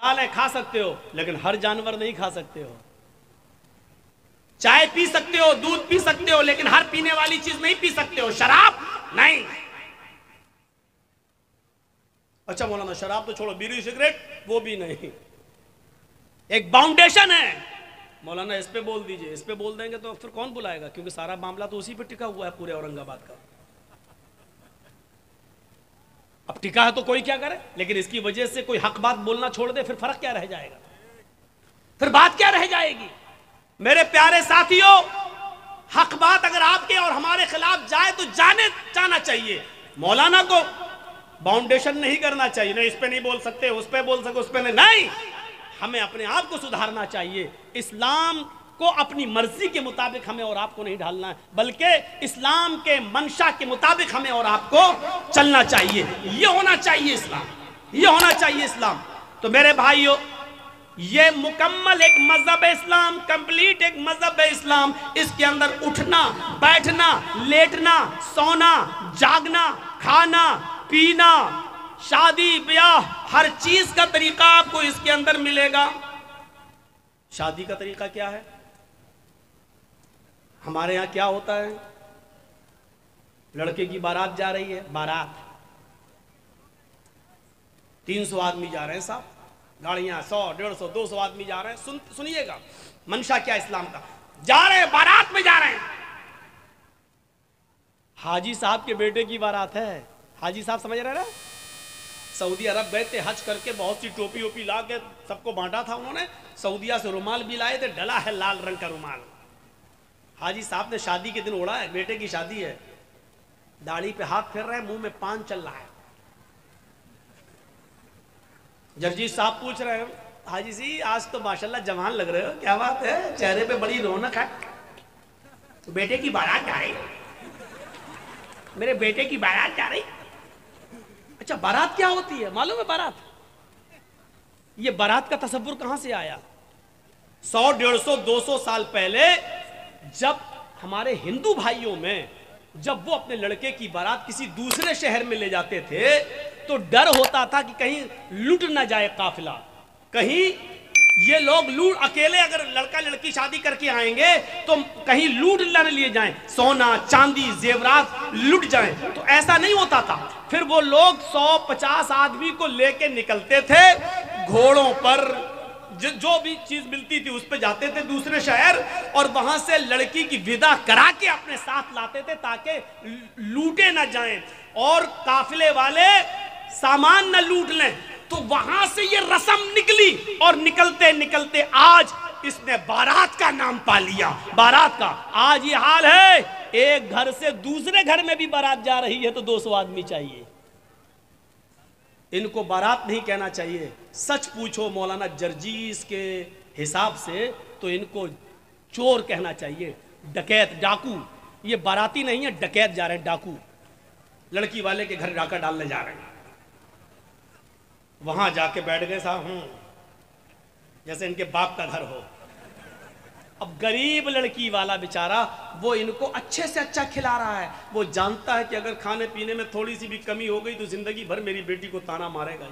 حلال ہے کھا سکتے ہو، لیکن ہر جانور نہیں کھا سکتے ہو. چائے پی سکتے ہو، دودھ پی سکتے ہو، لیکن ہر پینے والی چیز نہیں پی سکتے ہو. شراب نہیں. اچھا مولانا شراب تو چھوڑو، بیڑی سگریٹ وہ بھی نہیں. ایک باؤنڈیشن ہے مولانا، اس پہ بول دیجئے. اس پہ بول دیں گے تو پھر کون بلائے گا، کیونکہ سارا معاملہ تو اسی پہ ٹکا ہوا ہے پورے اورنگ آباد کا. اب ٹکا ہے تو کوئی کیا کرے، لیکن اس کی وجہ سے کوئی حق بات بولنا چھوڑ دے، پھر فرق کیا رہ جائے گا، پھر بات کیا رہ جائے گی. میرے پیارے ساتھیوں، حق بات اگر آپ کے اور ہمارے خلاف جائے تو جانا چاہیے. مولانا کو باؤنڈیشن نہیں کرنا چاہیے، نہیں اس پہ نہیں بول سکتے، اس پہ بول سکتے، اس پہ نہیں. ہمیں اپنے آپ کو سدھارنا چاہیے. اسلام کو اپنی مرضی کے مطابق ہمیں اور آپ کو نہیں ڈھالنا ہے، بلکہ اسلام کے منشا کے مطابق ہمیں اور آپ کو چلنا چاہیے. یہ ہونا چاہیے اسلام، یہ ہونا چاہیے اسلام. تو میرے بھائیوں، یہ مکمل ایک مذہب اسلام، کمپلیٹ ایک مذہب اسلام. اس کے اندر اٹھنا، بیٹھنا، لیٹنا، سونا، جاگنا، کھانا، پینا، شادی بیاہ، ہر چیز کا طریقہ آپ کو اس کے اندر ملے گا. شادی کا طریقہ کیا ہے؟ ہمارے ہاں کیا ہوتا ہے؟ لڑکے کی بارات جا رہی ہے، بارات 300 آدمی جا رہے ہیں صاحب، گاڑیاں 100 150 200 آدمی جا رہے ہیں. سنیے گا منشا کیا اسلام کا. جا رہے ہیں بارات میں، جا رہے ہیں. حاجی صاحب کے بیٹے کی بارات ہے. حاجی صاحب سمجھ رہے نا، سعودی عرب گئے تھے حج کر کے، بہت سی ٹوپی ووپی لا کے سب کو بانٹا تھا انہوں نے. سعودیہ سے رومال بھی لائے تھے، ڈلا ہے لال رنگ کا رومال. حاجی صاحب نے شادی کے دن اوڑھا ہے، بیٹے کی شادی ہے، داڑھی پہ ہاتھ پھیر رہے ہیں، منہ میں پان چل رہا ہے. جگجیت صاحب پوچھ رہے ہیں حاجی جی آج تو ماشاءاللہ جوان لگ رہے ہو، کیا بات ہے، چہرے پہ بڑی رونق ہے. بیٹے کی بارات جا رہی، میرے بیٹے کی بارات جا رہی. اچھا بارات کیا ہوتی ہے معلوم ہے؟ بارات، یہ بارات کا تصور کہاں سے آیا؟ 100 150 200 سال پہلے جب ہمارے ہندو بھائیوں میں جب وہ اپنے لڑکے کی بارات کسی دوسرے شہر میں لے جاتے تھے تو ڈر ہوتا تھا کہ کہیں لوٹ نہ جائے قافلہ، کہیں یہ لوگ اکیلے اگر لڑکا لڑکی شادی کر کے آئیں گے تو کہیں لوٹ نہ لیے جائیں، سونا چاندی زیورات لٹ جائیں. تو ایسا نہیں ہوتا تھا. پھر وہ لوگ 150 آدمی کو لے کے نکلتے تھے گھوڑوں پر، جو بھی چیز ملتی تھی اس پہ جاتے تھے دوسرے شہر، اور وہاں سے لڑکی کی ودا کرا کے اپنے ساتھ لاتے تھے تاکہ لوٹے نہ جائیں اور قافلے والے سامان نہ لوٹ لیں. تو وہاں سے یہ رسم نکلی اور نکلتے نکلتے آج اس نے بارات کا نام پا لیا. بارات کا آج یہ حال ہے، ایک گھر سے دوسرے گھر میں بھی بارات جا رہی ہے تو 200 آدمی چاہیے. ان کو بارات نہیں کہنا چاہیے. سچ پوچھو مولانا جرجیس کے حساب سے تو ان کو چور کہنا چاہیے، ڈکیت، ڈاکو. یہ باراتی نہیں ہے، ڈکیت جا رہے ہیں، ڈاکو. لڑکی والے کے گھر ڈاکہ ڈالنے جا رہے ہیں. وہاں جا کے بیٹھ گئے صاحب، جیسے ان کے باپ کا گھر ہو. اب غریب لڑکی والا بیچارہ وہ ان کو اچھے سے اچھا کھلا رہا ہے. وہ جانتا ہے کہ اگر کھانے پینے میں تھوڑی سی بھی کمی ہو گئی تو زندگی بھر میری بیٹی کو تانا مارے گا.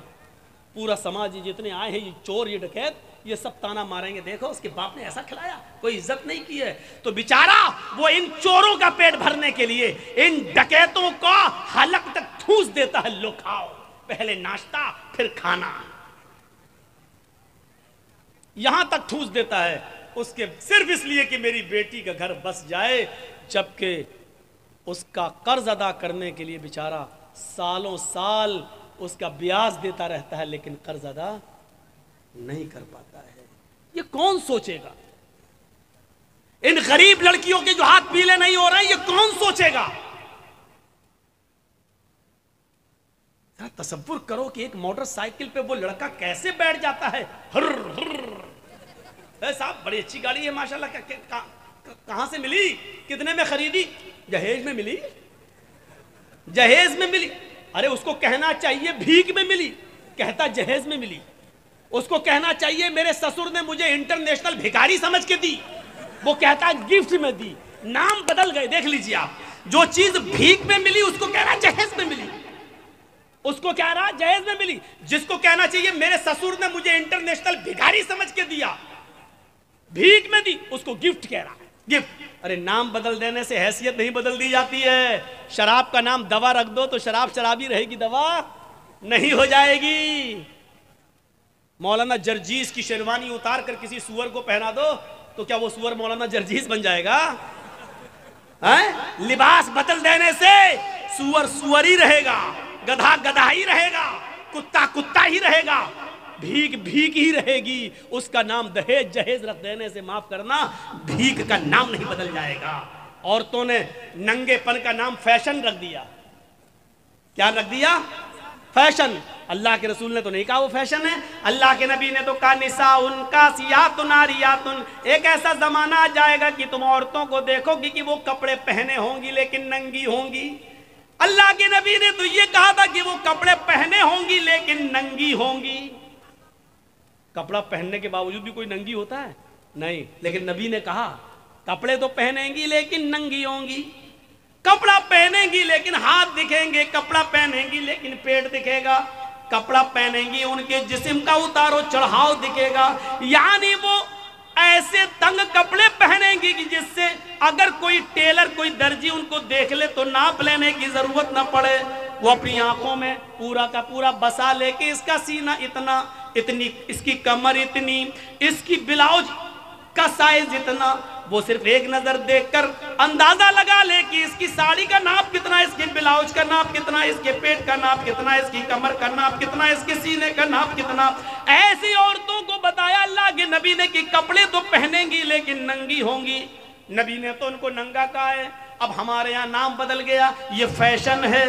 پورا سماج جتنے آئے ہیں، یہ چور، یہ ڈکیت، یہ سب تانا ماریں گے، دیکھو اس کے باپ نے ایسا کھلایا، کوئی عزت نہیں کی ہے. تو بیچارہ وہ ان چوروں کا پیٹ بھرنے کے لیے ان ڈکیتوں کا حلق تک ٹھوس دیتا ہے، لو کھاؤ، پہلے ناشتہ پھر کھانا، یہاں تک ٹھوس دیتا ہے اس کے صرف اس لیے کہ میری بیٹی کا گھر بس جائے. جبکہ اس کا قرض ادا کرنے کے لیے بیچارہ سالوں سال اس کا بیاج دیتا رہتا ہے لیکن قرض ادا نہیں کر پاتا ہے. یہ کون سوچے گا؟ ان غریب لڑکیوں کے جو ہاتھ پیلے نہیں ہو رہے ہیں یہ کون سوچے گا؟ تصور کرو کہ ایک موٹر سائیکل پہ وہ لڑکا کیسے بیٹھ جاتا ہے. صاحب بڑی اچھی گاڑی ہے ماشاءاللہ، کہاں سے ملی، کتنے میں خریدی؟ جہیز میں ملی، جہیز میں ملی. ارے اس کو کہنا چاہیے بھیک میں ملی، کہتا جہیز میں ملی. اس کو کہنا چاہیے میرے سسر نے مجھے انٹرنیشنل بھکاری سمجھ کے دی، وہ کہتا گفٹ میں دی. نام بدل گئے، دیکھ لیجیے آپ. جو چیز بھیک میں ملی اس کو کہنا جہیز میں ملی. اس کو کہہ رہا جہیز میں ملی، جس کو کہنا چاہیے میرے سسر نے مجھے انٹرنیشنل بھکاری سمجھ کے دیا، بھیک میں دی، اس کو گفٹ کہہ رہا ہے، گفٹ۔ ارے نام بدل دینے سے حیثیت نہیں بدل دی جاتی ہے۔ شراب کا نام دوا رکھ دو تو شراب شرابی رہے گی، دوا نہیں ہو جائے گی۔ مولانا جرجیز کی شیروانی اتار کر کسی سور کو پہنا دو تو کیا وہ سور مولانا جرجیز بن جائے گا؟ لباس بدل دینے سے سور سور ہی رہے گا، گدھا گدھا ہی رہے گا، کتا کتا ہی رہے گا، بھیک بھیک ہی رہے گی۔ اس کا نام دہیج جہیز رکھ دینے سے معاف کرنا، بھیک کا نام نہیں بدل جائے گا۔ عورتوں نے ننگے پن کا نام فیشن رکھ دیا۔ کیا رکھ دیا؟ فیشن۔ اللہ کے رسول نے تو نہیں کہا وہ فیشن ہے، اللہ کے نبی نے تو کہا نساء کاسیات عاریات، ایک ایسا زمانہ آ جائے گا کہ تم عورتوں کو دیکھو گی کہ وہ کپڑے پہنے ہوں گی لیکن ننگی ہوں گی۔ اللہ کے نبی نے تو یہ کہا تھا کہ وہ کپڑے پہنے ہوں گی لیکن ننگی ہوں گی۔ کپڑا پہننے کے باوجود بھی کوئی ننگی ہوتا ہے؟ نہیں، لیکن نبی نے کہا کپڑے تو پہنیں گی لیکن ننگی ہوں گی، کپڑا پہنیں گی لیکن ہاتھ دکھیں گے، کپڑا پہنیں گی لیکن پیٹ دکھے گا، کپڑا پہنیں گی ان کے جسم کا اتارو چڑھاؤ دکھے گا، یعنی وہ ایسے تنگ کپڑے پہنیں گی کہ جس سے اگر کوئی ٹیلر کوئی درجی ان کو دیکھ لے تو ناپ لینے کی ضرورت نہ پڑے۔ وہ اپنی آنکھوں میں پورا کا پورا بسا لے کہ اس کا سینہ اتنا، اتنی اس کی کمر اتنی، اس کی بلاؤز کا سائز اتنا، وہ صرف ایک نظر دیکھ کر اندازہ لگا لے کہ اس کی ساڑی کا ناپ کتنا، اس کے بلاؤز کا ناپ کتنا، اس کے پیٹ کا ناپ کتنا، اس کی کمر کا ناپ کتنا، اس کے سینے کا ناپ کتنا۔ ایسی عورتوں کو بتایا اللہ کے نبی نے کہ کپڑے تو پہنیں گی لیکن ننگی ہوں گی۔ نبی نے تو ان کو ننگا کہا ہے۔ اب ہمارے یہاں نام بدل گیا، یہ فیشن ہے،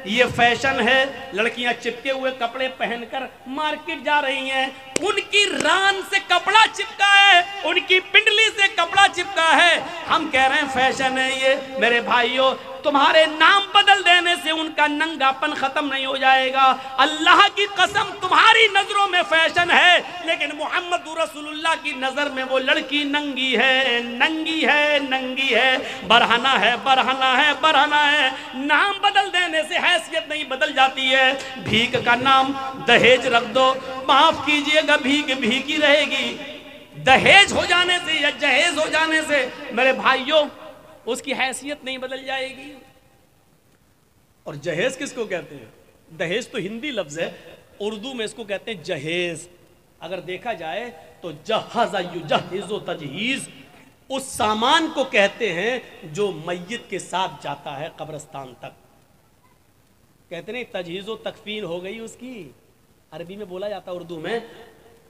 یہ فیشن ہے۔ لڑکیاں چپکے ہوئے کپڑے پہن کر مارکیٹ جا رہی ہیں، ان کی ران سے کپڑا چپکا ہے، ان کی پنڈلی سے کپڑا چپکا ہے، ہم کہہ رہے ہیں فیشن ہے یہ۔ میرے بھائیوں، تمہارے نام بدل دینے سے ان کا ننگا پن ختم نہیں ہو جائے گا۔ اللہ کی قسم تمہاری نظروں میں فیشن ہے لیکن محمد رسول اللہ کی نظر میں وہ لڑکی ننگی ہے، ننگی ہے، ننگی ہے، برہنہ ہے، برہنہ ہے، برہنہ ہے۔ نام بدل دینے سے حیثیت نہیں بدل جاتی ہے۔ بھیک کا نام دہیج رکھ دو، معاف کیجئے گا بھیک بھیک ہی رہے گی۔ دہیج ہو جانے سے یا جہیز ہو جانے سے میرے بھائیوں اس کی حیثیت نہیں بدل جائے گی۔ اور جہیز کس کو کہتے ہیں؟ دہیز تو ہندی لفظ ہے، اردو میں اس کو کہتے ہیں جہیز۔ اگر دیکھا جائے تو جہز یجہز و تجہیز اس سامان کو کہتے ہیں جو میت کے ساتھ جاتا ہے قبرستان تک۔ کہتے ہیں تجہیز و تکفین ہو گئی اس کی، عربی میں بولا جاتا ہے اردو میں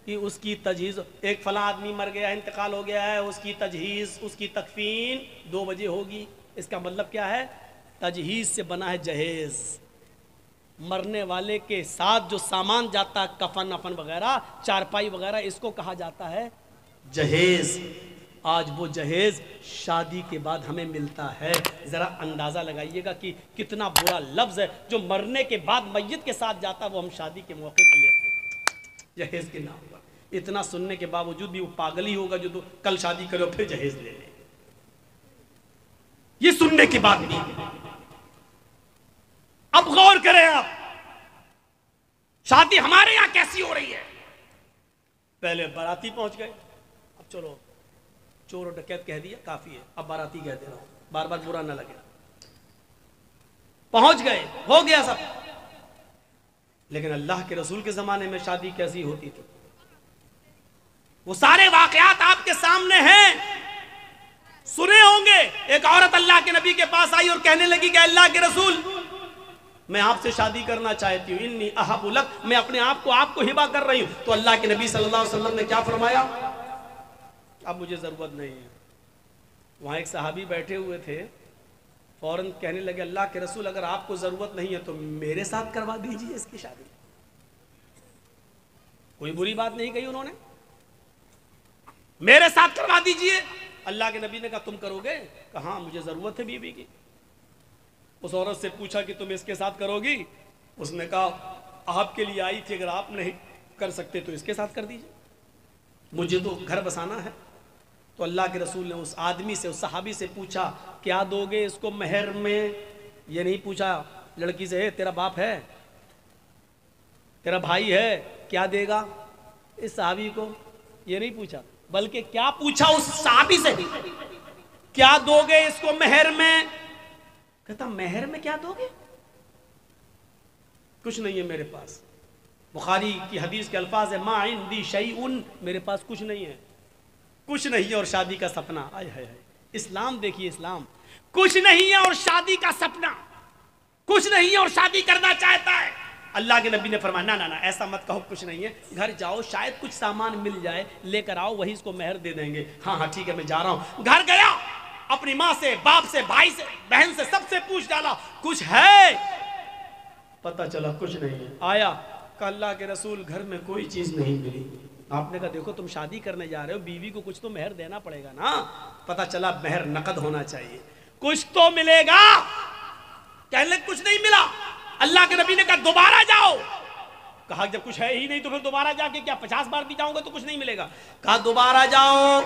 کہ اس کی تجہیز، ایک فلاں آدمی مر گیا، انتقال ہو گیا ہے، اس کی تجہیز، اس کی تکفین 2 بجے ہوگی۔ اس کا مطلب کیا ہے؟ تجہیز سے بنا ہے جہیز، مرنے والے کے ساتھ جو سامان جاتا ہے، کفن افن وغیرہ، چارپائی وغیرہ، اس کو کہا جاتا ہے جہیز۔ آج وہ جہیز شادی کے بعد ہمیں ملتا ہے۔ ذرا اندازہ لگائیے گا کہ کتنا برا لفظ ہے جو مرنے کے بعد میت کے ساتھ جاتا، وہ ہم شادی کے موقع پر لیتے ہیں جہیز کے نام پر۔ اتنا سننے کے باوجود بھی وہ پاگل ہی ہوگا جو کل شادی کرو پھر جہیز لے لے۔ یہ سننے کی بات نہیں۔ اب غور کریں، آپ شادی ہمارے یہاں کیسی ہو رہی ہے؟ پہلے باراتی پہنچ گئے، اب چلو چور و ڈکیت کہہ دیا کافی ہے، اب باراتی کہہ دے رہا ہوں، بار بار برا نہ لگے۔ پہنچ گئے، ہو گیا سب۔ لیکن اللہ کے رسول کے زمانے میں شادی کیسی ہوتی تھی؟ وہ سارے واقعات آپ کے سامنے ہیں، سنے ہوں گے۔ ایک عورت اللہ کے نبی کے پاس آئی اور کہنے لگی کہ اللہ کے رسول، میں آپ سے شادی کرنا چاہتی ہوں، انی احب لک، میں اپنے آپ کو ہبہ کر رہی ہوں۔ تو اللہ کے نبی صلی اللہ علیہ وسلم نے کیا فرمایا؟ اب مجھے ضرورت نہیں ہے۔ وہاں ایک صحابی بیٹھے ہوئے تھے، فوراً کہنے لگے اللہ کے رسول اگر آپ کو ضرورت نہیں ہے تو میرے ساتھ کروا دیجئے اس کی شادی۔ کوئی بری بات نہیں کہی انہوں نے، میرے ساتھ کروا دیجئے۔ اللہ کے نبی نے کہا تم کرو گے؟ کہا ہاں مجھے ضرورت ہے بیوی کی۔ اس عورت سے پوچھا کہ تم اس کے ساتھ کرو گی؟ اس نے کہا آپ کے لیے آئی تھی، اگر آپ نہیں کر سکتے تو اس کے ساتھ کر دیجئے، مجھے تو گھر بسانا ہے۔ تو اللہ کے رسول نے اس آدمی سے، اس صحابی سے پوچھا کیا دو گے اس کو مہر میں؟ یہ نہیں پوچھا لڑکی سے تیرا باپ ہے، تیرا بھائی ہے کیا دے گا اس صحابی کو؟ یہ نہیں پوچھا، بلکہ کیا پوچھا اس صحابی سے، کیا دو گے اس کو مہر میں؟ کہتا مہر میں کیا دو گے؟ کچھ نہیں ہے میرے پاس۔ بخاری کی حدیث کے الفاظ ہے ما عندی شیء، میرے پاس کچھ نہیں ہے، کچھ نہیں ہے اور شادی کا سپنا۔ آئے ہائے ہائے، اسلام دیکھیے، اسلام کچھ نہیں ہے اور شادی کا سپنا، کچھ نہیں ہے اور شادی کرنا چاہتا ہے۔ اللہ کے نبی نے فرمایا نہ ایسا مت کہو، کچھ نہیں ہے، گھر جاؤ شاید کچھ سامان مل جائے، لے کر آؤ، وہی اس کو مہر دے دیں گے۔ ہاں ٹھیک ہے میں جا رہا ہوں۔ گھر گیا، اپنی ماں سے، باپ سے، بھائی سے، بہن سے، سب سے پوچھ ڈالا کچھ ہے؟ پتہ چلا کچھ نہیں ہے۔ آیا کہ اللہ کے رسول گھر میں کوئی چیز نہیں ملی۔ آپ نے کہا دیکھو تم شادی کرنے جا رہے ہو، بیوی کو کچھ تو مہر دینا پڑے گا نا۔ پتہ چلا مہر نقد ہونا چاہیے، کچھ تو ملے گا۔ کہنے لگے کچھ نہیں ملا۔ اللہ کے نبی نے کہا دوبارہ جاؤ۔ کہا جب کچھ ہے ہی نہیں تو پھر دوبارہ جا کے کیا 50 بار بھی جاؤں گا تو کچھ نہیں ملے گا؟ کہا دوبارہ جاؤ،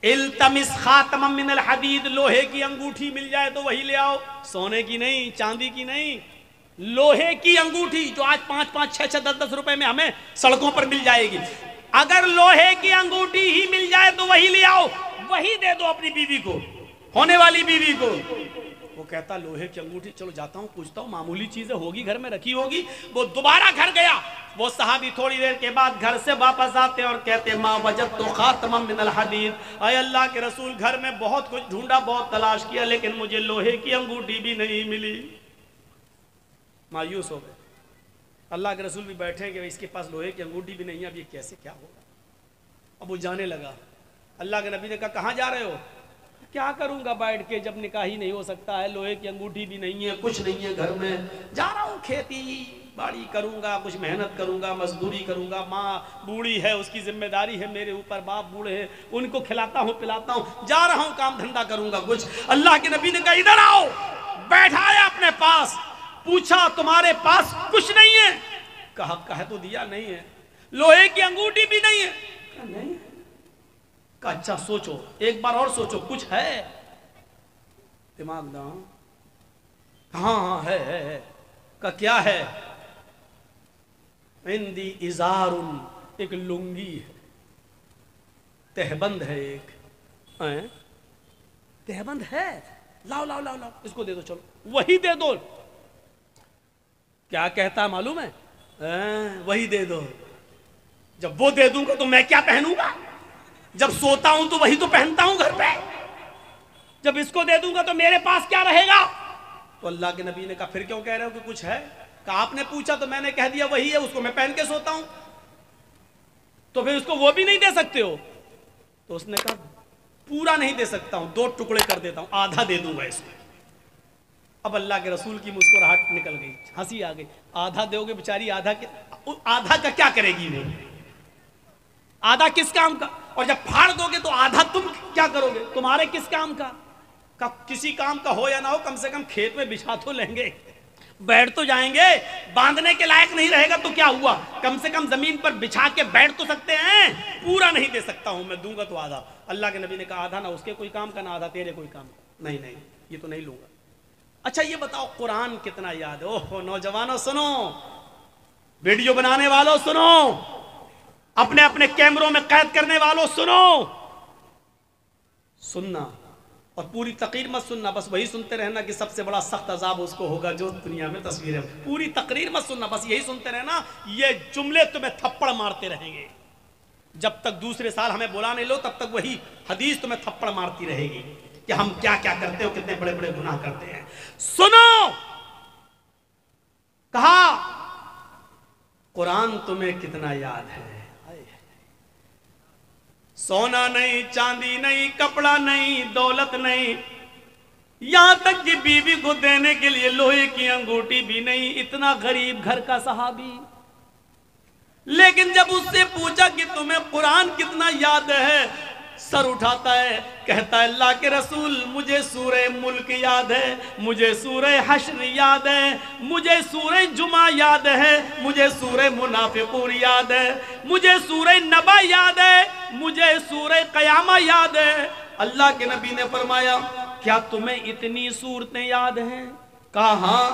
التمس خاتما من الحدید، لوہے کی انگوٹھی مل جائے تو وہی لے آؤ، سونے کی نہیں، چاندی کی نہیں، لوہے کی انگوٹھی جو آج 5-5, 6-6, 10-10 روپے میں ہمیں سڑکوں پر مل جائے گی۔ اگر لوہے کی انگوٹھی ہی مل جائے تو وہی لے آؤ، وہی دے دو اپنی بیوی کو، ہونے والی بیوی کو۔ وہ کہتا لوہے کی انگوٹھی، چلو جاتا ہوں پوچھتا ہوں، معمولی چیزیں ہوگی گھر میں رکھی ہوگی۔ وہ دوبارہ گھر گیا، وہ صحابی تھوڑی دیر کے بعد گھر سے واپس آتے اور کہتے ما وجدت خاتما من الحدید، اے اللہ کے رسول گھر میں بہت کچھ ڈھونڈا، بہت تلاش کیا، لیکن مجھے لوہے کی انگوٹھی بھی نہیں ملی۔ مایوس ہو گئے۔ اللہ کے رسول بھی بیٹھے کہ اس کے پاس لوہے کی انگوٹھی بھی نہیں ہے، اب یہ کیسے کیا ہوگا؟ اب وہ جانے لگا۔ اللہ کے نبی نے کہا کہاں جا رہے ہو؟ کیا کروں گا بیٹھ کے، جب نکاح ہی نہیں ہو سکتا ہے، لوہے کی انگوٹھی بھی نہیں ہے، کچھ نہیں ہے گھر میں، جا رہا ہوں کھیتی باڑی کروں گا، کچھ محنت کروں گا، مزدوری کروں گا، ماں بوڑھی ہے اس کی ذمہ داری ہے میرے اوپر، باپ بوڑھے ہیں ان کو کھلاتا ہوں پلاتا ہوں، جا رہا ہوں کام دھندا کروں گا کچھ۔ اللہ کے نبی نے کہا ادھر آؤ، بیٹھایا اپنے پاس، پوچھا تمہارے پاس کچھ نہیں ہے؟ کہا کہہ تو دیا نہیں ہے۔ لوہے کی انگوٹھی بھی نہیں ہے؟ کہا نہیں۔ کہا اچھا سوچو، ایک بار اور سوچو، کچھ ہے؟ دماغ داؤں، ہاں ہے۔ کہا کیا ہے؟ عندی ازار، ایک لنگی ہے، تہبند ہے، ایک تہبند ہے، لاؤ لاؤ لاؤ لاؤ، اس کو دے دو، چلو وہی دے دو۔ کیا کہتا ہے معلوم ہے؟ وہی دے دو۔ جب وہ دے دوں گا تو میں کیا پہنوں گا؟ جب سوتا ہوں تو وہی تو پہنتا ہوں گھر پہ، جب اس کو دے دوں گا تو میرے پاس کیا رہے گا؟ تو اللہ کے نبی نے کہا پھر کیوں کہہ رہے ہو کہ کچھ ہے؟ کہا آپ نے پوچھا تو میں نے کہہ دیا وہی ہے، اس کو میں پہن کے سوتا ہوں، تو پھر اس کو وہ بھی نہیں دے سکتے ہو؟ تو اس نے کہا پورا نہیں دے سکتا ہوں، 2 ٹکڑے کر دیتا ہوں، آدھا دے دوں گا اس کو۔ اب اللہ کے رسول کی مسکراہٹ نکل گئی، ہنسی آ گئی۔ آدھا دو گے بیچاری، آدھا کا کیا کرے گی وہ؟ آدھا کس کام کا؟ اور جب پھاڑ دو گے تو آدھا تم کیا کرو گے؟ تمہارے کس کام کا؟ کسی کام کا ہو یا نہ ہو، کم سے کم کھیت میں بچھا تو لیں گے، بیٹھ تو جائیں گے۔ باندھنے کے لائق نہیں رہے گا تو کیا ہوا، کم سے کم زمین پر بچھا کے بیٹھ تو سکتے ہیں۔ پورا نہیں دے سکتا ہوں میں، دوں گا تو آدھا۔ اللہ کے نبی نے کہا آدھا نہ اس کے کوئی کام کا، نہ آدھا تیرے کوئی کام کا۔ نہیں یہ تو نہیں لوں گا۔ اچھا یہ بتاؤ قرآن کتنا یاد ہے؟ اوہ نوجوانوں سنو، ویڈیو بنانے والوں سنو، اپنے اپنے کیمروں میں قید کرنے والوں سنو، سننا اور پوری تقریر مت سننا، بس وہی سنتے رہنا کہ سب سے بڑا سخت عذاب اس کو ہوگا جو دنیا میں تصویر ہے۔ پوری تقریر مت سننا، بس یہی سنتے رہنا، یہ جملے تمہیں تھپڑ مارتے رہیں گے جب تک دوسرے سال ہمیں بلا نہیں لو، تب تک وہی حدیث تمہیں تھپڑ مارتی رہے گی کہ ہم کیا کیا کرتے ہو، کتنے بڑے بڑے گناہ کرتے ہیں۔ سنو، کہا قرآن تمہیں کتنا یاد ہے؟ سونا نہیں، چاندی نہیں، کپڑا نہیں، دولت نہیں، یہاں تک کہ بیوی کو دینے کے لیے لوہے کی انگوٹھی بھی نہیں۔ اتنا غریب گھر کا صحابی، لیکن جب اس سے پوچھا کہ تمہیں قرآن کتنا یاد ہے، سر اٹھاتا ہے، کہتا ہے اللہ کے رسول مجھے سورہ ملک یاد ہے، مجھے سورہ حشر یاد ہے، مجھے سورہ جمعہ یاد ہے، مجھے سورہ منافقون یاد ہے، مجھے سورہ نبا یاد ہے، مجھے سورہ قیامہ یاد ہے۔ اللہ کے نبی نے فرمایا کیا تمہیں اتنی صورتیں یاد ہیں؟ کہا ہاں۔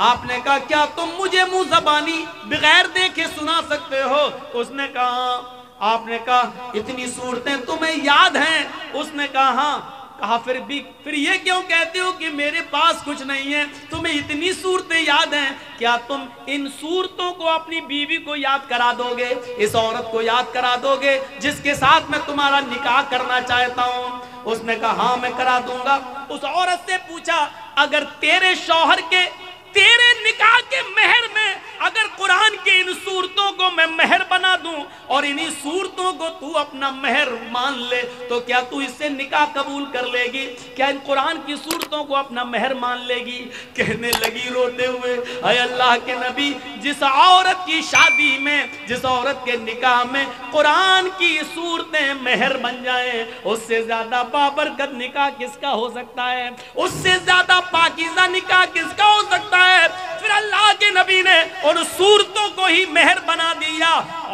آپ نے کہا کیا تم مجھے منہ زبانی بغیر دیکھے سنا سکتے ہو؟ اس نے کہا ہاں۔ آپ نے کہا اتنی صورتیں تمہیں یاد ہیں؟ اس نے کہا ہاں۔ کہا پھر یہ کیوں کہتے ہو کہ میرے پاس کچھ نہیں ہے؟ تمہیں اتنی صورتیں یاد ہیں، کیا تم ان صورتوں کو اپنی بیوی کو یاد کرا دو گے؟ اس عورت کو یاد کرا دو گے جس کے ساتھ میں تمہارا نکاح کرنا چاہتا ہوں؟ اس نے کہا ہاں میں کرا دوں گا۔ اس عورت سے پوچھا اگر تیرے شوہر کے تیرے نکاح کے مہر میں اگر قرآن کی ان صورتوں کو میں مہر بنا دوں اور انہی صورتوں کو تو اپنا مہر مان لے تو کیا تو اس سے نکاح قبول کر لے گی؟ کیا ان قرآن کی صورتوں کو اپنا مہر مان لے گی؟ کہنے لگی روتے ہوئے اے اللہ کے نبی، جس عورت کی شادی میں، جس عورت کے نکاح میں قرآن کی صورتیں مہر بن جائیں، اس سے زیادہ بابرکت نکاح کس کا ہو سکتا ہے؟ اس سے زیادہ پاکیزہ نکاح کس کا ہو سکتا ہے؟ پھر اللہ کے نبی نے ان صورتوں کو ہی مہر بنا دیا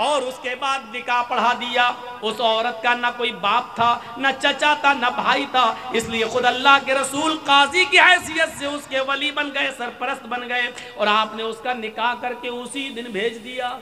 اور اس کے بعد نکاح پڑھا دیا۔ اس عورت کا نہ کوئی باپ تھا، نہ چچا تھا، نہ بھائی تھا، اس لیے خود اللہ کے رسول قاضی کی حیثیت سے اس کے ولی بن گئے، سرپرست بن گئے، اور آپ نے اس کا نکاح کر کے اسی دن بھیج دیا۔